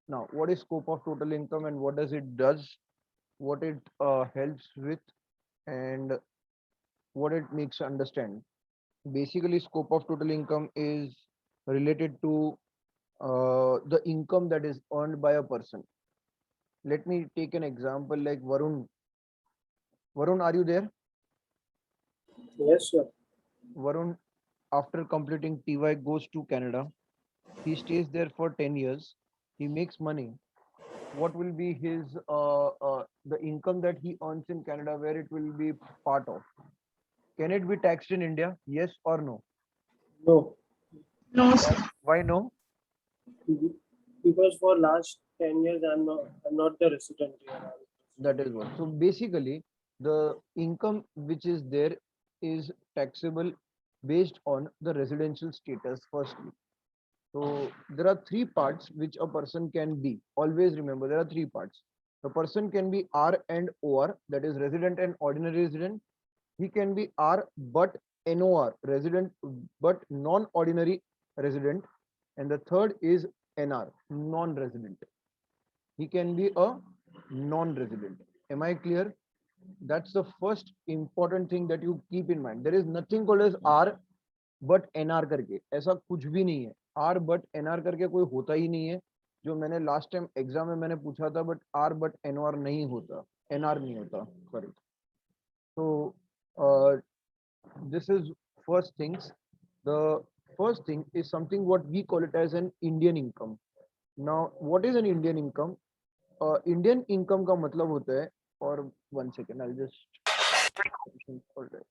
Now, what is scope of total income and what does it does? What it helps with and what it makes understand. Basically, scope of total income is related to the income that is earned by a person. Let me take an example like Varun. Varun, are you there? Yes, sir. Varun, after completing TY, goes to Canada. He stays there for 10 years. He makes money. What will be his the income that he earns in Canada, where it will be part of? Can it be taxed in India? Yes or no? No, No, Why? sir. Why no? because for last 10 years I'm not the resident here. That is what. So basically, the income which is there is taxable based on the residential status firstly. So there are three parts which a person can be. Always remember there are three parts. The person can be R and OR, that is resident and ordinary resident. He can be R but NOR, resident but non-ordinary resident. And the third is NR, non-resident. He can be a non-resident. Am I clear? That's the first important thing that you keep in mind. There is nothing called as R but NR करके, ऐसा कुछ भी नहीं है. R but NR करके कोई होता ही नहीं है. जो मैंने लास्ट टाइम एग्जाम में मैंने पूछा था, बट R but NR नहीं होता, NR नहीं होता, sorry. So this is first things. The first thing is something what we call it as an Indian income. Now, what is an Indian income? Indian income का मतलब होता है, और 1 second, I'll just hold it.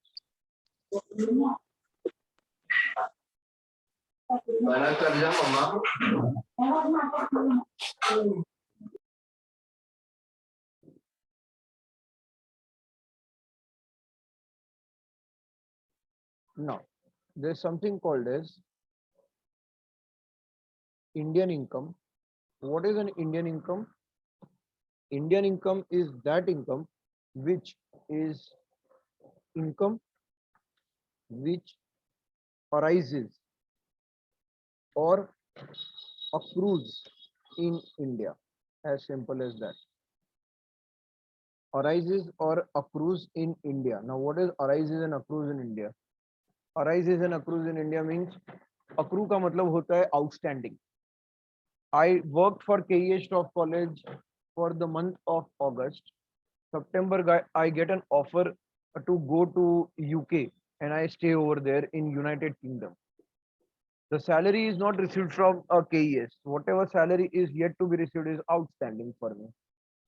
Now, there's something called as Indian income. What is an Indian income? Indian income is that income which is income which arises or accrues in India. As simple as that. Arises or accrues in India. Now, what is arises and accrues in India? Arises and accrues in India means accrue का मतलब होता है outstanding. I worked for KEH Top College for the month of August. September, I get an offer to go to UK and I stay over there in United Kingdom. The salary is not received from a KES. Whatever salary is yet to be received is outstanding for me.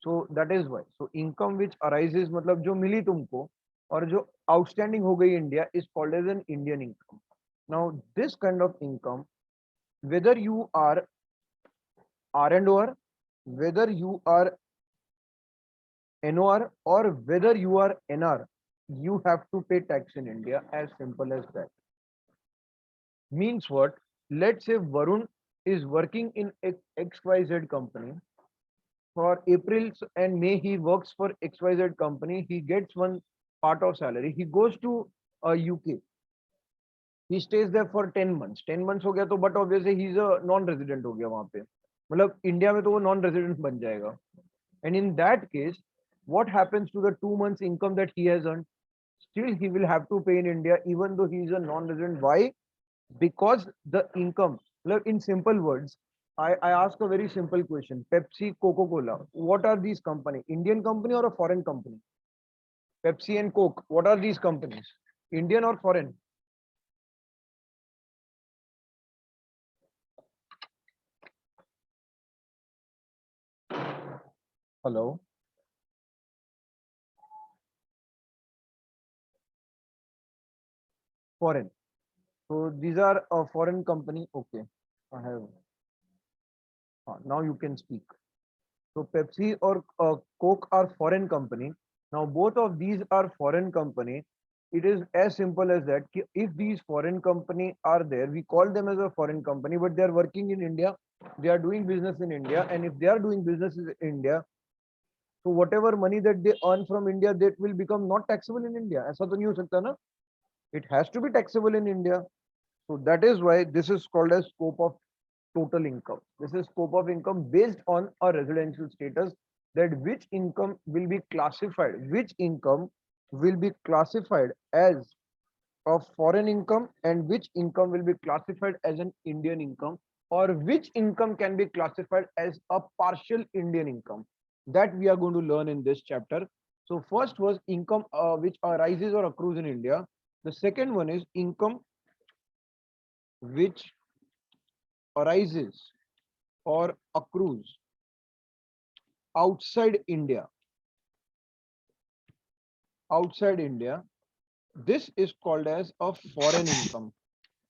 So that is why. So income which arises मतलब जो मिली तुमको और जो outstanding हो गई India is called as an Indian income. Now this kind of income, whether you are R and OR, whether you are NOR or whether you are NR, you have to pay tax in India, as simple as that. Means what? Let's say Varun is working in XYZ company. For April and May, he works for XYZ company. He gets one part of salary. He goes to UK. He stays there for 10 months. 10 months हो गया तो but obviously he's a non-resident हो गया वहाँ पे. मतलब India में तो वो non-resident बन जाएगा. And in that case, what happens to the 2 months income that he has earned? Still, he will have to pay in India, even though he is a non-resident. Why? Because the income, like in simple words, I ask a very simple question. Pepsi, Coca-Cola, what are these company? Indian company or a foreign company? Pepsi and Coke, what are these companies? Indian or foreign? Hello? Foreign. So these are a foreign company. Okay. I have. Now you can speak. So Pepsi or Coke are foreign company. Now both of these are foreign company. It is as simple as that. If these foreign company are there, we call them as a foreign company, but they are working in India. They are doing business in India, and if they are doing business in India, so whatever money that they earn from India, that will become not taxable in India. ऐसा तो नहीं हो सकता ना? It has to be taxable in India. So that is why this is called as scope of total income. This is scope of income based on a residential status, that which income will be classified, as of foreign income and which income will be classified as an Indian income, or which income can be classified as a partial Indian income. That we are going to learn in this chapter. So first was income which arises or accrues in India. The second one is income which arises or accrues outside India. Outside India, this is called as a foreign income.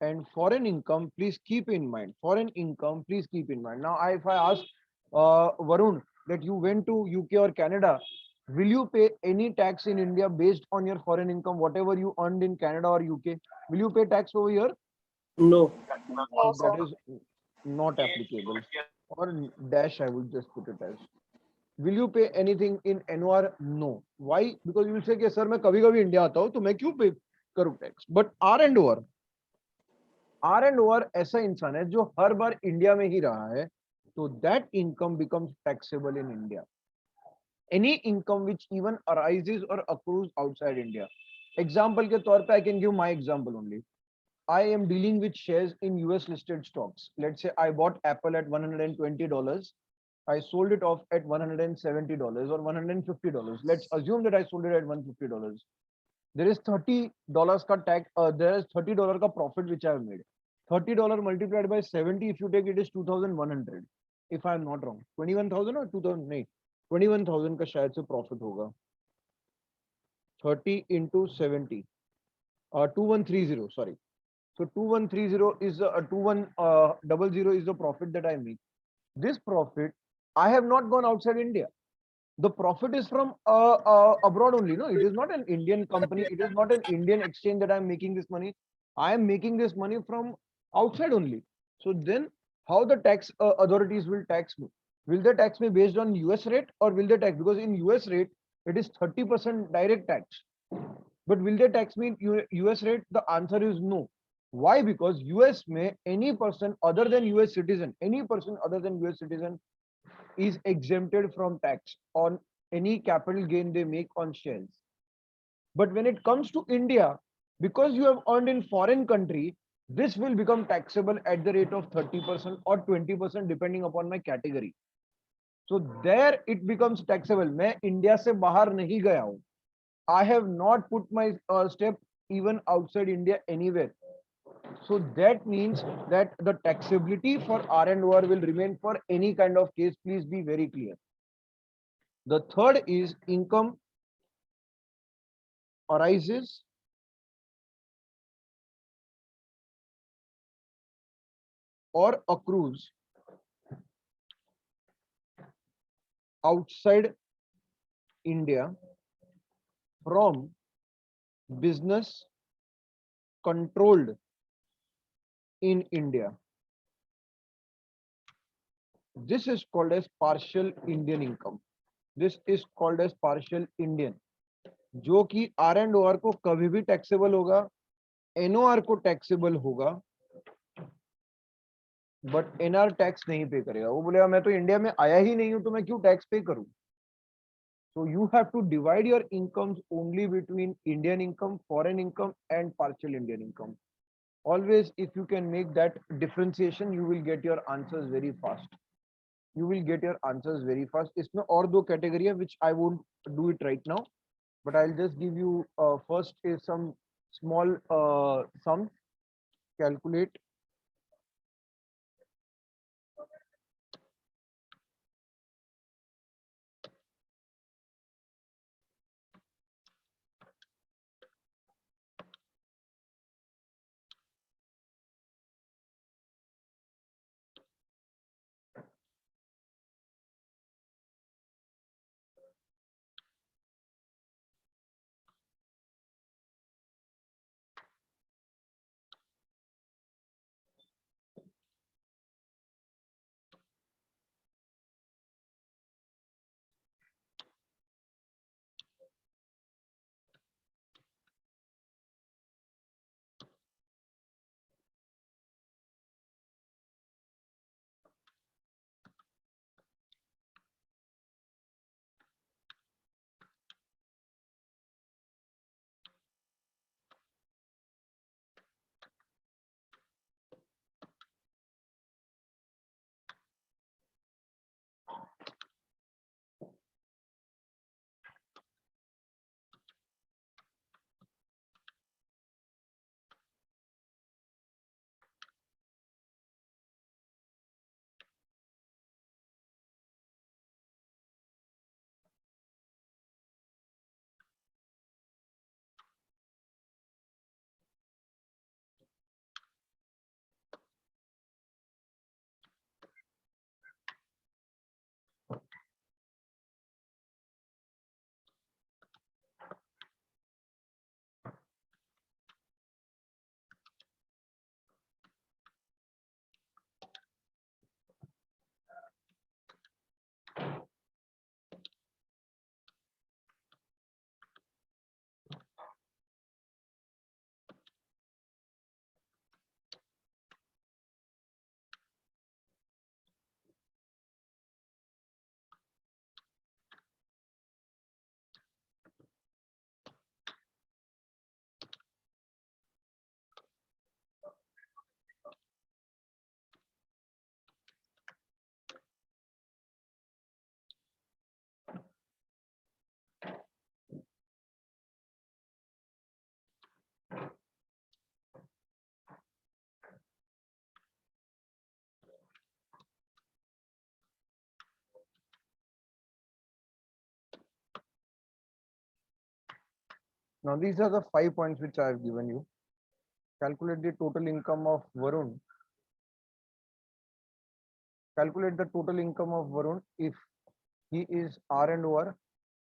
And foreign income, please keep in mind. Foreign income, please keep in mind. Now, if I ask Varun that you went to UK or Canada, will you pay any tax in India based on your foreign income, whatever you earned in Canada or UK? Will you pay tax over here? No. No, sir. That is not applicable. Or dash, I would just put it as. Will you pay anything in NOR? No. Why? Because you will say कि sir मैं कभी कभी India आता हूँ तो मैं क्यों पे करूँ टैक्स. But R&O ऐसा इंसान है जो हर बार इंडिया में ही रहा है, तो that income becomes taxable in India. Any income which even arises or accrues outside India. Example के तौर पे I can give my example only. I am dealing with shares in US listed stocks. Let's say I bought Apple at $120. I sold it off at $170 or $150. Let's assume that I sold it at $150. There is $30 ka tax, there is $30 ka profit which I have made. $30 multiplied by 70, if you take it, is 2,100. If I am not wrong, 21,000 or 2,000? नहीं, 21,000 का शायद से profit होगा. 30 into 70, 2130. Sorry. So 2130 is 2100 is the profit that I make. This profit, I have not gone outside India. The profit is from abroad only. No, it is not an Indian company. It is not an Indian exchange that I am making this money. I am making this money from outside only. So then, how the tax authorities will tax me? Will they tax me based on US rate, or will they tax, because in US rate it is 30% direct tax? But will they tax me in US rate? The answer is no. Why? Because US may any person other than US citizen, is exempted from tax on any capital gain they make on shares. But when it comes to India, because you have earned in foreign country, this will become taxable at the rate of 30% or 20% depending upon my category. So there it becomes taxable. मैं India से बाहर नहीं गया हूँ. I have not put my step even outside India anywhere. So that means that the taxability for R&R will remain for any kind of case. Please be very clear. The third is income arises or accrues outside India from business controlled in India. This is called as partial Indian income. This is called as partial Indian, जो कि R&R को कभी भी taxable होगा, NOR को taxable होगा, but NR tax नहीं पे करेगा. वो बोलेगा मैं तो इंडिया में आया ही नहीं हूं तो मैं क्यों टैक्स पे करूं. So you have to divide your incomes only between Indian income, foreign income, and partial Indian income. Always, if you can make that differentiation, you will get your answers very fast. इसमें और दो category है which I won't do it right now, but I'll just give you first is some small sums. Calculate Now these are the 5 points which I have given you. Calculate the total income of Varun. Calculate the total income of Varun if he is R and OR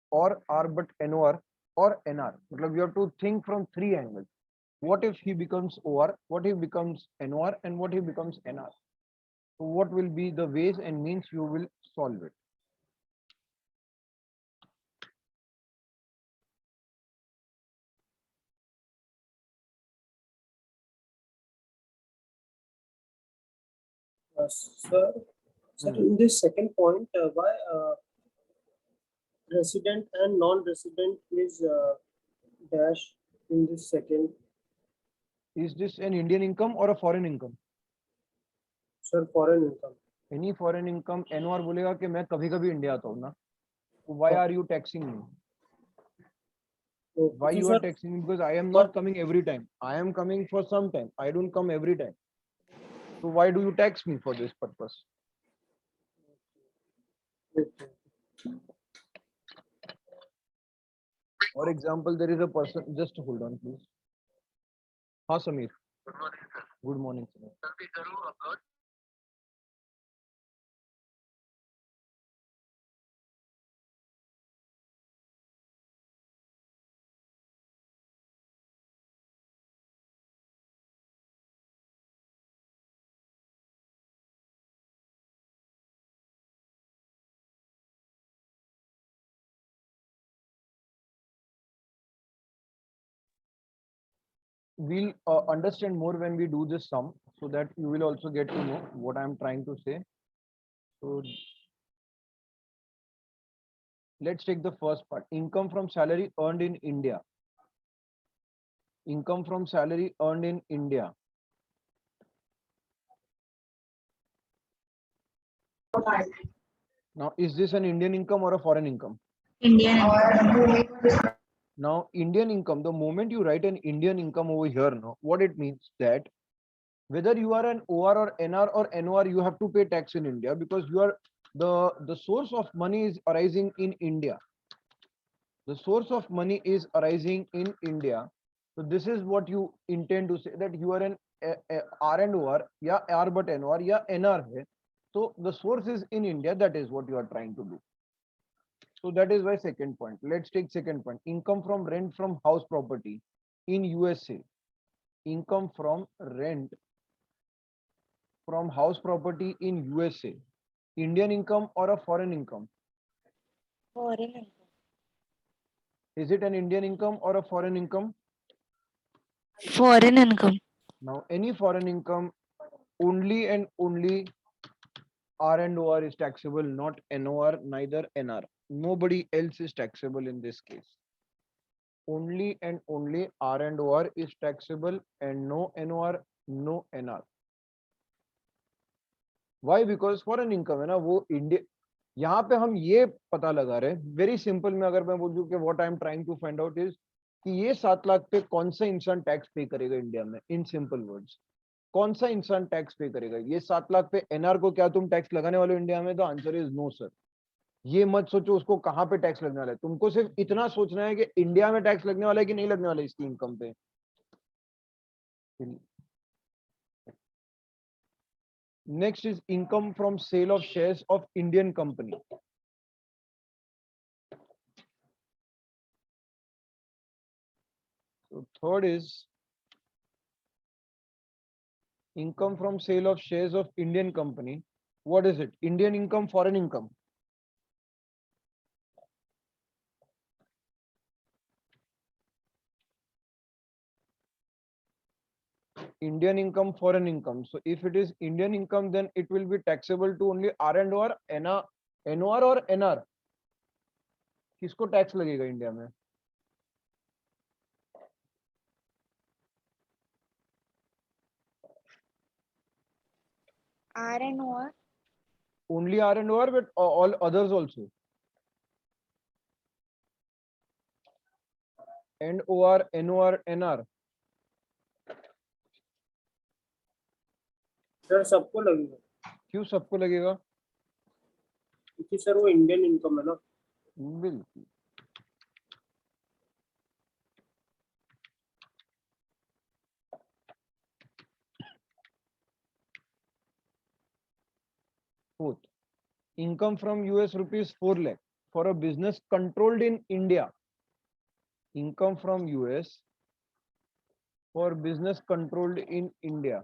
or R but NOR or NR. Matlab you have to think from three angles. What if he becomes OR? What if he becomes NOR? And what if he becomes NR? So what will be the ways and means you will solve it? Sir, in this second point, why resident and non-resident is dash in this second? Is this an Indian income or a foreign income? Sir, foreign income. Any foreign income NOR बोलेगा कि मैं कभी कभी India आता हूँ ना. Why are you taxing me? Why you are taxing me? Because I am not coming every time. I am coming for some time. I don't come every time. So why do you tax me for this purpose? For example, there is a person. Just hold on, please. हाँ Sameer. Good morning, Samir. We'll understand more when we do this sum, so that you will also get to know what I'm trying to say. So let's take the first part. Income from salary earned in India. Income from salary earned in India. Now, is this an Indian income or a foreign income? Indian income. Now, Indian income, the moment you write an Indian income over here, no, what it means that whether you are an OR or NR or NOR, you have to pay tax in India, because you are the source of money is arising in India. The source of money is arising in India. So this is what you intend to say, that you are an R and OR, yeah, R but NOR, yeah, NR hai. So the source is in India. That is what you are trying to do. So that is why second point. Let's take second point. Income from rent from house property in USA. Income from rent from house property in USA. Indian income or a foreign income? Foreign income. Is it an Indian income or a foreign income? Foreign income. Now, any foreign income, only and only R and OR is taxable, not NOR, neither NR. Nobody else is taxable in this case. Only and only R and OR is taxable, and no NOR, no NR. Why? Because foreign income है ना, वो India. यहाँ पे हम ये पता लगा रहे हैं, वेरी सिंपल में अगर मैं बोलूँ कि what I am trying to find out is कि ये 7 लाख पे कौन सा इंसान टैक्स पे करेगा इंडिया में. इन सिंपल वर्ड्स, कौन सा इंसान टैक्स पे करेगा? ये 7 लाख पे एनआर को क्या तुम टैक्स लगाने वाले हो इंडिया में? The answer is no sir. ये मत सोचो उसको कहाँ पे टैक्स लगने वाला है. तुमको सिर्फ इतना सोचना है कि इंडिया में टैक्स लगने वाला है कि नहीं लगने वाला है इसकी इनकम पे. Next is income from sale of shares of Indian company. So third is income from sale of shares of Indian company. What is it? Indian income, foreign income? Indian income, foreign income. So if it is Indian income, then it will be taxable to only R and OR, NOR or NR. किसको tax लगेगा India में? R and OR. Only R and OR, but all others also. And OR, NOR, NR. Sir सबको लगेगा. क्यों सबको लगेगा? क्योंकि sir वो इंडियन इनकम है ना. बिल्कुल. Fourth, income from US rupees 4 lakh for a business controlled in India. Income from US for business controlled in India.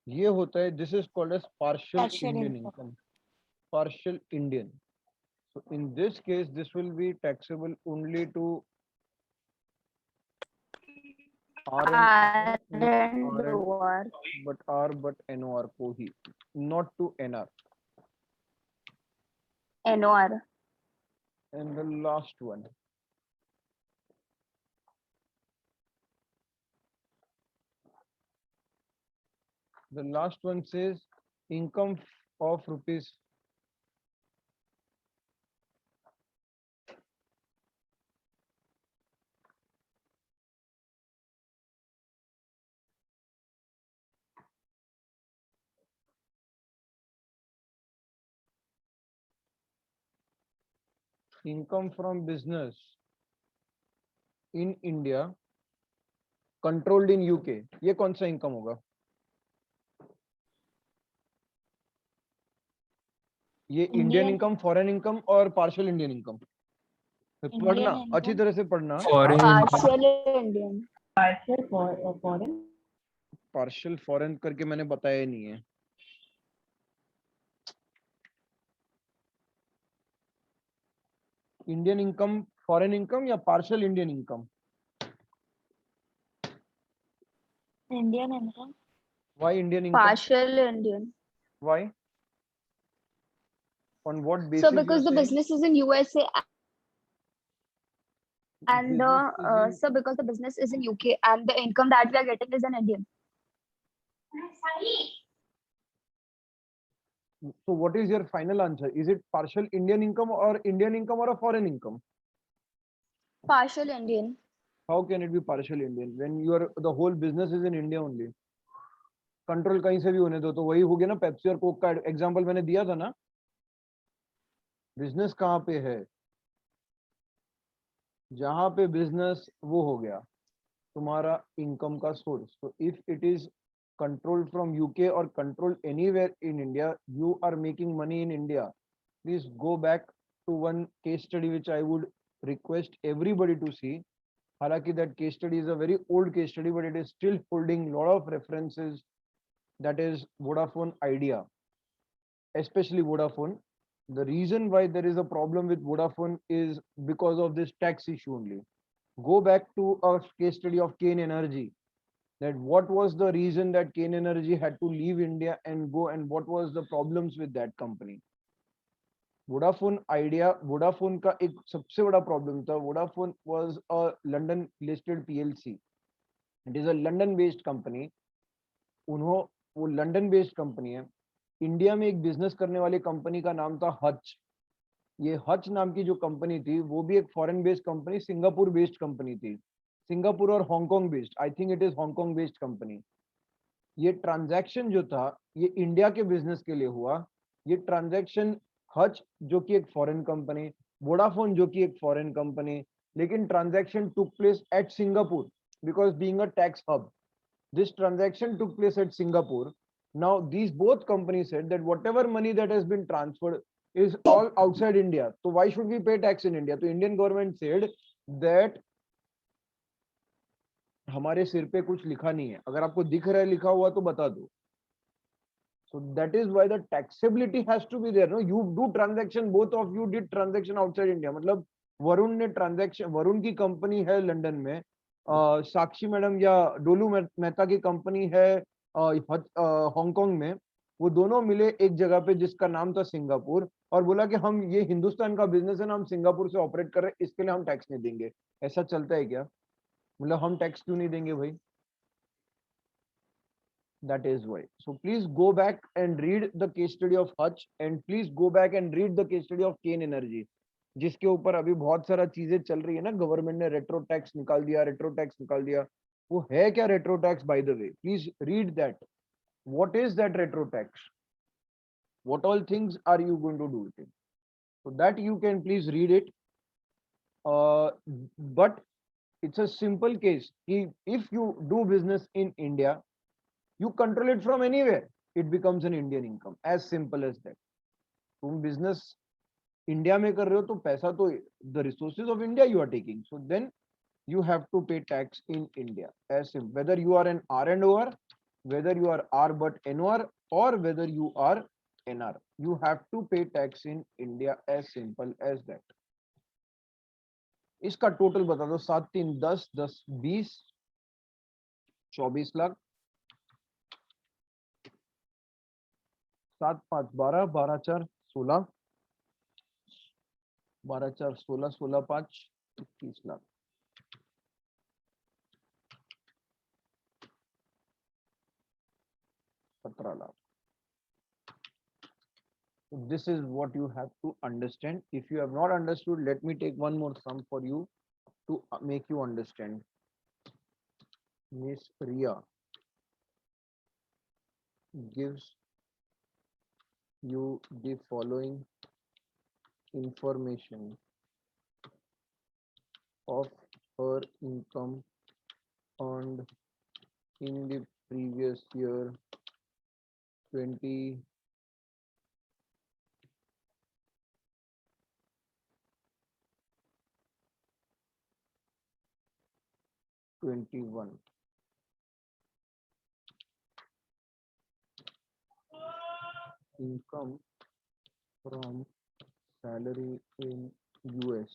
ये होता है, this is called as partial Partial Indian income. income. Partial Indian. So in this case, this will be taxable only to R and R&R. but R but NOR को ही, not to NR. NOR. And the last one. The last one says income of rupees. Income from business in India controlled in UK. ये कौन सा income होगा? ये Indian income, foreign income और partial Indian income. पढ़ना income. अच्छी तरह से पढ़ना. Partial Indian. Partial foreign करके मैंने बताया ही नहीं है. Indian income, foreign income या partial Indian income? Indian income. Why Indian income? Partial Indian. Why? On what basis? So because the business is in USA and so because the business is in UK and the income that we are getting is in Indian. So what is your final answer? Is it partial Indian income or a foreign income? Partial Indian. How can it be partial Indian when the whole business is in India only? Control कहीं से भी होने दो तो वही हो गया ना. पेप्सी और कोक का एग्जांपल मैंने दिया था ना. बिजनेस कहाँ पे है? जहां पे बिजनेस वो हो गया तुम्हारा इनकम का सोर्स. तो if it is controlled from UK or controlled anywhere in India, you are making money in India. Please go back to one case study which I would request everybody to see. Halaki that case study is a very old case study, but it is still holding lot of references. That is Vodafone Idea, especially Vodafone. The reason why there is a problem with Vodafone is because of this tax issue only. Go back to a case study of Kane Energy. That what was the reason that Kane Energy had to leave India and go, and what was the problems with that company? Vodafone Idea, Vodafone का एक सबसे बड़ा problem था. Vodafone was a London listed PLC. It is a London based company. वो London based company है. India में एक business करने वाली कंपनी का नाम था हच. ये हच नाम की जो कंपनी थी वो भी एक foreign based company, Singapore based company थी. सिंगापुर और Hong Kong based, I think it is Hong Kong based company. ये ट्रांजैक्शन जो था ये इंडिया के बिजनेस के लिए हुआ. ये ट्रांजैक्शन हच जो कि एक फॉरेन कंपनी, वोडाफोन जो कि एक फॉरेन कंपनी, लेकिन transaction took place at Singapore because being a tax hub. This transaction took place at Singapore. Now these both companies said that whatever money that has been transferred is all outside India. So why should we pay tax in India? So Indian government said that हमारे सिर पे कुछ लिखा नहीं है. अगर आपको दिख रहा है लिखा हुआ तो बता दो. So that is why the taxability has to be there. No, you do transaction. Both of you did transaction outside India. मतलब वरुण ने ट्रांजैक्शन, वरुण की कंपनी है लंदन में, साक्षी मैडम या डोलू मेहता की कंपनी है हांगकांग में. वो दोनों मिले एक जगह पे जिसका नाम था सिंगापुर और बोला कि हम ये हिंदुस्तान का बिजनेस है ना, हम सिंगापुर से ऑपरेट कर रहे हैं, इसके लिए हम टैक्स नहीं देंगे. ऐसा चलता है क्या? मतलब हम टैक्स क्यों नहीं देंगे भाई? That is why. So please go back and read the case study of Hutch and please go back and read the case study of Kane Energy, जिसके ऊपर अभी बहुत सारा चीजें चल रही है ना. गवर्नमेंट ने रेट्रो टैक्स निकाल दिया, रेट्रो टैक्स निकाल दिया. वो है क्या retro tax? By the way, please read that. What is that retro tax? What all things are you going to do with it? So that you can please read it. But it's a simple case. If you do business in India, you control it from anywhere. It becomes an Indian income. As simple as that. तुम business India में कर रहे हो तो पैसा तो the resources of India you are taking. So then you have to pay tax in India. As simple. Whether you are an R and OR, whether you are R but NOR, or whether you are NR, you have to pay tax in India. As simple as that. इसका total बता दो. 7 3 10 10 20 24 lakh. 7 5 12 12 4 16 12 4 16 16 5 21 lakh. 17 lakh. So this is what you have to understand. If you have not understood, let me take one more sum for you to make you understand. Miss Ria gives you the following information of her income earned in the previous year 20 21. Income from salary in US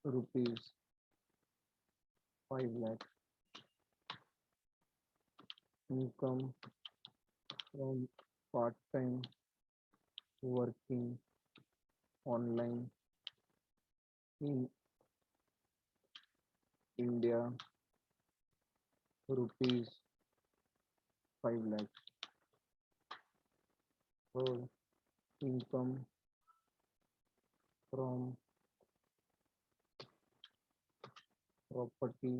rupees 5 lakh. Income from part-time working online in India rupees 5 lakhs. Her income from property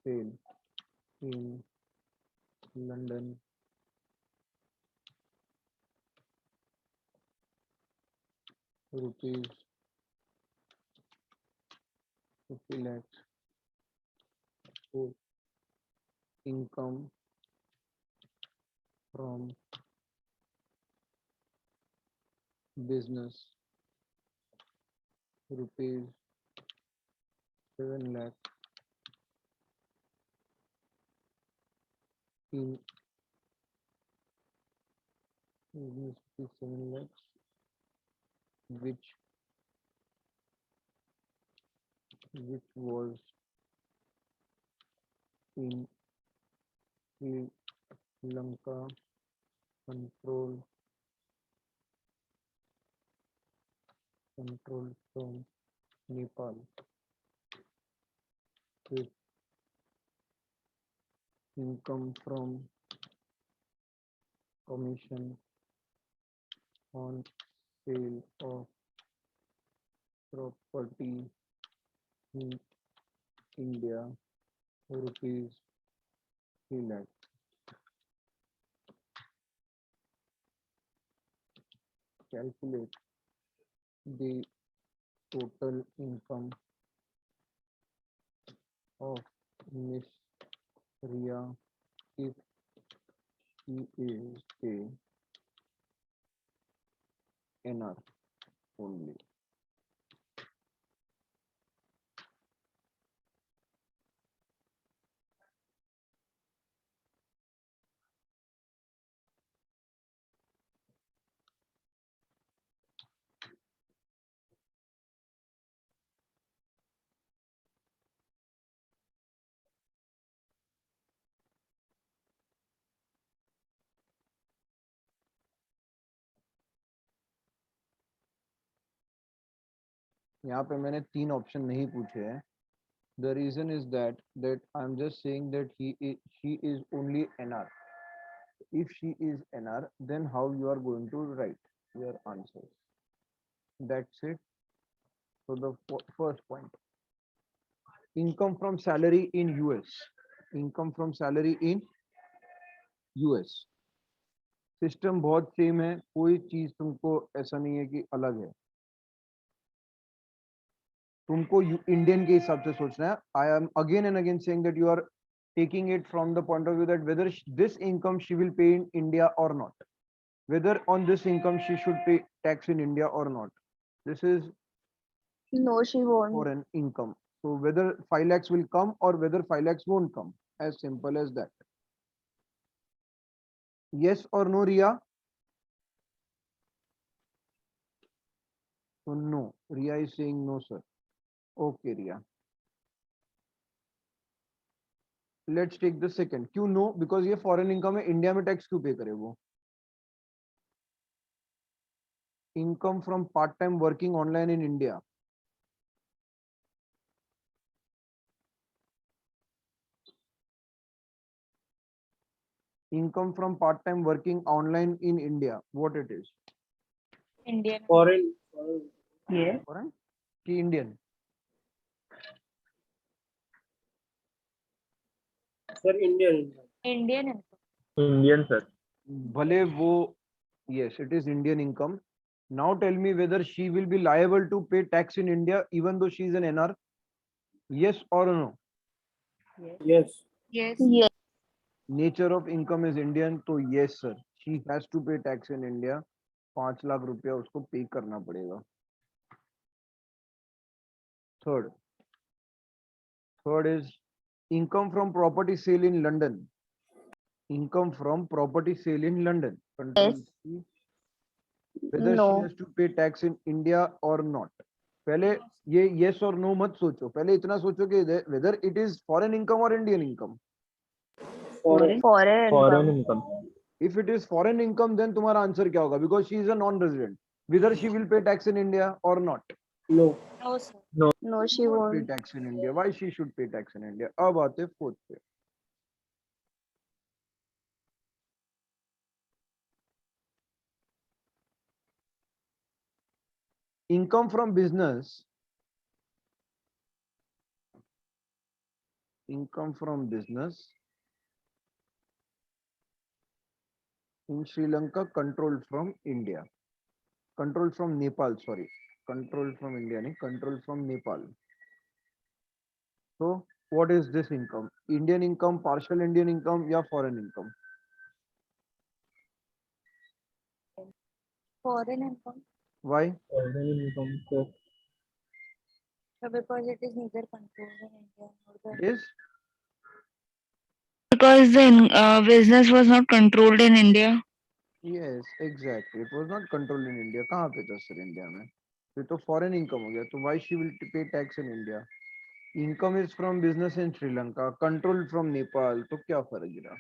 sale in London rupees 50 lakhs. Her income from business rupees 7 lakh in business rupees 7 lakhs, which was in Sri Lanka control from Nepal, with income from commission on sale of property in India rupees 3 lakh. Calculate the total income of Miss Ria if she is a NR only. यहाँ पे मैंने 3 option नहीं पूछे हैं. The reason is that I'm just saying that she is only NR. If she is NR, then how you are going to write your answers? That's it. So the first point, income from salary in US. Income from salary in US. System बहुत same है, कोई चीज तुमको ऐसा नहीं है कि अलग है। तुमको इंडियन के हिसाब से सोचना है। I am again and again saying that you are taking it from the point of view that whether this income she will pay in India or not, whether on this income she should pay tax in India or not. This is No, she won't. foreign income. So whether 5 lakhs will come or whether 5 lakhs won't come, as simple as that. Yes or no, Ria? So no, Ria is saying no, sir. Okay, Ria. Let's take the second. क्यों no? Because ये foreign income है, India में tax क्यों pay करे वो? Income from part-time working online in India. Income from part-time working online in India. What it is? Indian. Foreign. Yes. Foreign कि Indian? Sir, Indian. Indian income. Indian, sir. भले वो, yes, it is Indian income. Now tell me whether she will be liable to pay tax in India even though she is an NR. Yes or no? Yes. Yes. Yes. Nature of income is Indian, तो yes sir, she has to pay tax in India. 5 lakh रुपया उसको पे करना पड़ेगा. Third is income from property sale in London. Income from property sale in London. Control Yes. C. Whether No. she has to pay tax in India or not. पहले ये yes और no मत सोचो, पहले इतना सोचो कि whether it is foreign income or Indian income. Foreign. Foreign Foreign income. income. If it is foreign income, then तुम्हारा आंसर क्या होगा? Because she is a non-resident. Whether she will pay tax in India or not. No. No, sir. No, she Pay won't. tax in India. Why she should pay tax in India? अब आते fourth पे. Income from business. Income from business in Sri Lanka controlled from India. Controlled from Nepal, sorry. Controlled from India, नहीं, controlled from Nepal. So what is this income? Indian income, partial Indian income या foreign income? Foreign income. Why? Foreign income, sir. So because it is neither controlled in India nor the. Yes. Because the business was not controlled in India. Yes, exactly. It was not controlled in India. कहाँ पे था sir India में? ये तो foreign income हो गया. तो why she will pay tax in India? Income is from business in Sri Lanka, controlled from Nepal. तो क्या फर्क गिरा?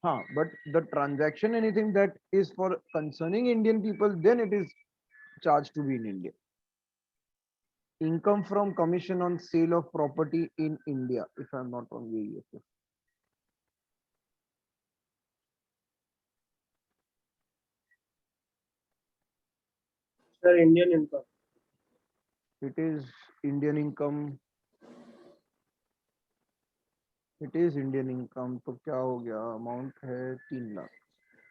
हाँ, but the transaction, anything that is for concerning Indian people, then it is charged to be in India. Income from commission on sale of property in India, if I'm not wrong. Yes. Sir, Indian income. It is Indian income. It is Indian income. तो क्या हो गया? Amount है 3 lakh.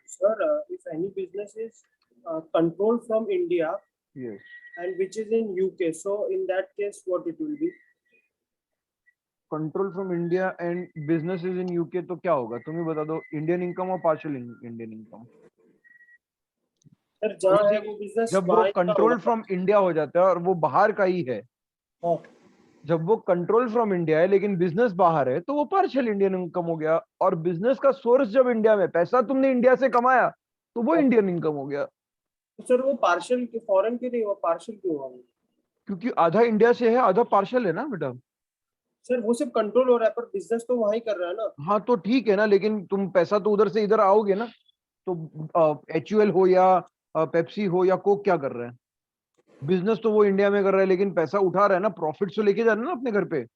Sir, if any business is controlled from India Yes. and which is in UK, so in that case, what it will be? Control from India and business is in UK, तो क्या होगा? तुम ही बता दो. Indian income और partial Indian income. Sir, जहाँ है वो business जब वो वहाँ ही का कंट्रोल होगा। फ्रॉम इंडिया हो जाता है और वो बाहर का ही है, हाँ। जब वो कंट्रोल फ्रॉम इंडिया है लेकिन बिजनेस बाहर है, तो वो पार्शियल इंडियन इनकम हो गया. और बिजनेस का सोर्स जब इंडिया में, पैसा तुमने इंडिया से कमाया, तो वो इंडियन इनकम हो गया. तो सर वो पार्शियल के फॉरेन के नहीं, वो पार्शियल क्यों हुआ? क्योंकि आधा इंडिया से है, आधा पार्शियल है ना बेटा. सर वो सिर्फ कंट्रोल हो रहा है पर बिजनेस तो वहाँ ही कर रहा है ना. हाँ तो ठीक है ना, लेकिन तुम पैसा तो उधर से इधर आओगे ना. तो HUL हो या पेप्सी हो या कोक क्या कर रहे हैं? बिजनेस तो वो इंडिया में कर रहा है, लेकिन पैसा उठा रहा है ना, प्रॉफिट तो लेके जा रहा है ना अपने घर पे.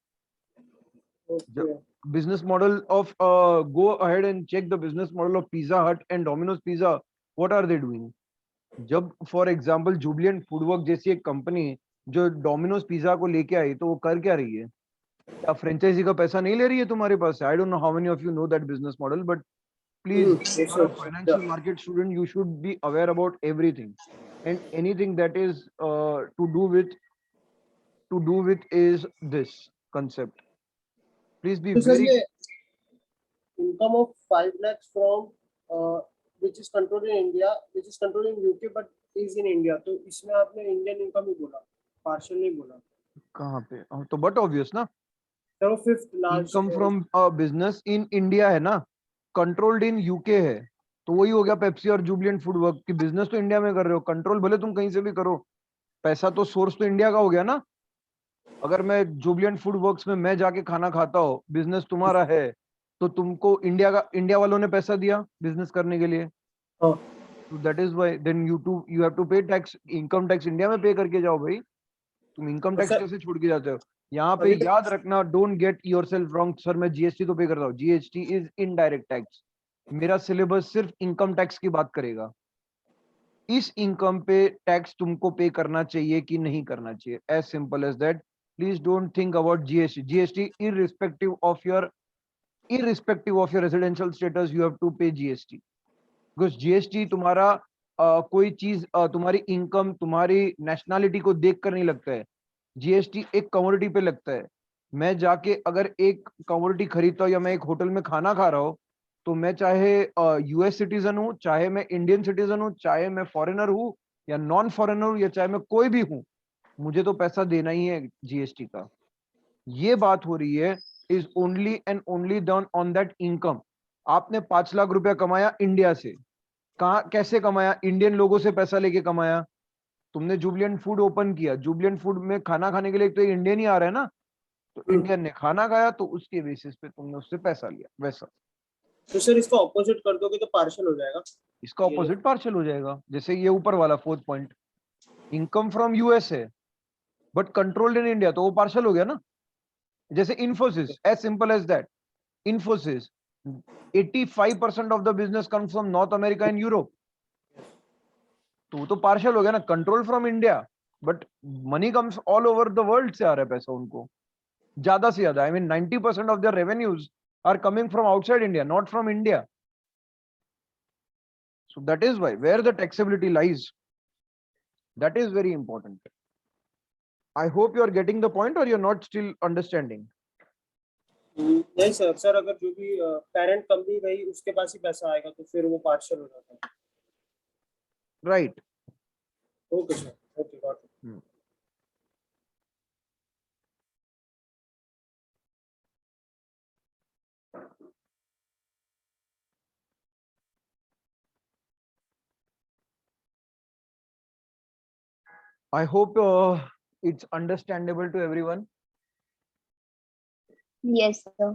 Okay. Business model of go ahead and check the business model of Pizza Hut and Domino's Pizza. What are they doing? जब फॉर एग्जांपल जुबिलेंट फूडवर्क जैसी एक कंपनी जो डोमिनोज पिज्जा को लेके आई, तो वो कर क्या रही है? क्या फ्रेंचाइजी का पैसा नहीं ले रही है तुम्हारे पास से? I don't know how many of you know that business model, but please, Yes, for a sir. financial market student, you should be aware about everything and anything that is to do with is this concept. Please be So, sir, very ये income of 5 lakhs from which is controlled in India, which is controlled in UK, but is in India. तो इसमें आपने Indian income ही बोला, partial नहीं बोला. कहाँ पे? तो but obvious ना, सर वो fifth large income from a business in India है ना, controlled in UK है, तो वही हो गया पेप्सी और जुबिलेंट फूड वर्क की बिजनेस तो इंडिया में कर रहे हो, कंट्रोल भले तुम कहीं से भी करो, पैसा तो सोर्स तो इंडिया का हो गया ना. अगर मैं जुबिलेंट फूड वर्क्स में मैं जाके खाना खाता हूँ, बिजनेस तुम्हारा है, तो तुमको इंडिया वालों ने पैसा दिया बिजनेस करने के लिए. हाँ. So that is why then you have to pay tax, income tax India में पे करके जाओ भाई. तुम इनकम टैक्स सर- कैसे छोड़ के जाते हो? यहाँ पे अभी तो- याद रखना, don't get yourself wrong. Sir मैं जीएसटी तो पे करता हूँ, जीएसटी इज इनडायरेक्ट टैक्स. मेरा सिलेबस सिर्फ इनकम टैक्स की बात करेगा. इस इनकम पे टैक्स तुमको पे करना चाहिए कि नहीं करना चाहिए, as simple as that. Please don't think about GST. GST irrespective of your residential status you have to pay GST, because GST तुम्हारा कोई चीज तुम्हारी इनकम, तुम्हारी नेशनैलिटी को देख कर नहीं लगता है. जीएसटी एक कमोडिटी पे लगता है. मैं जाके अगर एक कमोडिटी खरीदता हूँ या मैं एक होटल में खाना खा रहा हूँ, तो मैं चाहे यूएस सिटीजन हूँ, चाहे मैं इंडियन सिटीजन हूँ, चाहे मैं फॉरेनर हूँ या नॉन फॉरेनर हूँ, या चाहे मैं कोई भी हूँ, मुझे तो पैसा देना ही है जीएसटी का. ये बात हो रही है is only and only done on that income. आपने 5 लाख रुपया कमाया इंडिया से, कहाँ कैसे कमाया? इंडियन लोगों से पैसा लेके कमाया. तुमने जुबिलेंट फूड ओपन किया, जुबिलेंट फूड में खाना खाने के लिए तो इंडियन ही आ रहा है ना, तो इंडियन ने खाना खाया, तो उसके बेसिस पे तुमने उससे पैसा लिया. वैसा तो सर इसका ऑपोजिट कर दोगे तो पार्शियल हो जाएगा. इसका ऑपोजिट पार्शियल हो जाएगा. जैसे ये ऊपर वाला 4th point, income from US है बट कंट्रोल्ड इन इंडिया, तो वो पार्शियल हो गया ना. जैसे Infosys, as simple as that. Infosys 85% of the business comes from North America and Europe, तो वो तो पार्शियल हो गया ना. Control from India but money comes all over the world से आ रहा है पैसा उनको, ज्यादा से ज्यादा. I mean 90% of their revenues are coming from outside India, not from India. So that is why where the taxability lies, that is very important. I hope you are getting the point, or you're not still understanding. नहीं sir, sir अगर जो भी parent company रही उसके पास ही पैसा आएगा तो फिर वो पार्शियल हो जाता है. Right. Okay sir, okay got it. I hope it's understandable to everyone. Yes, sir.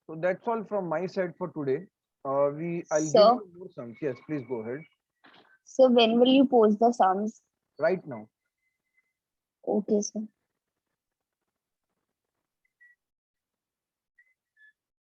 So that's all from my side for today. I'll give Sir? you more sums. Yes, please go ahead. So when will you post the sums? Right now. Okay, sir.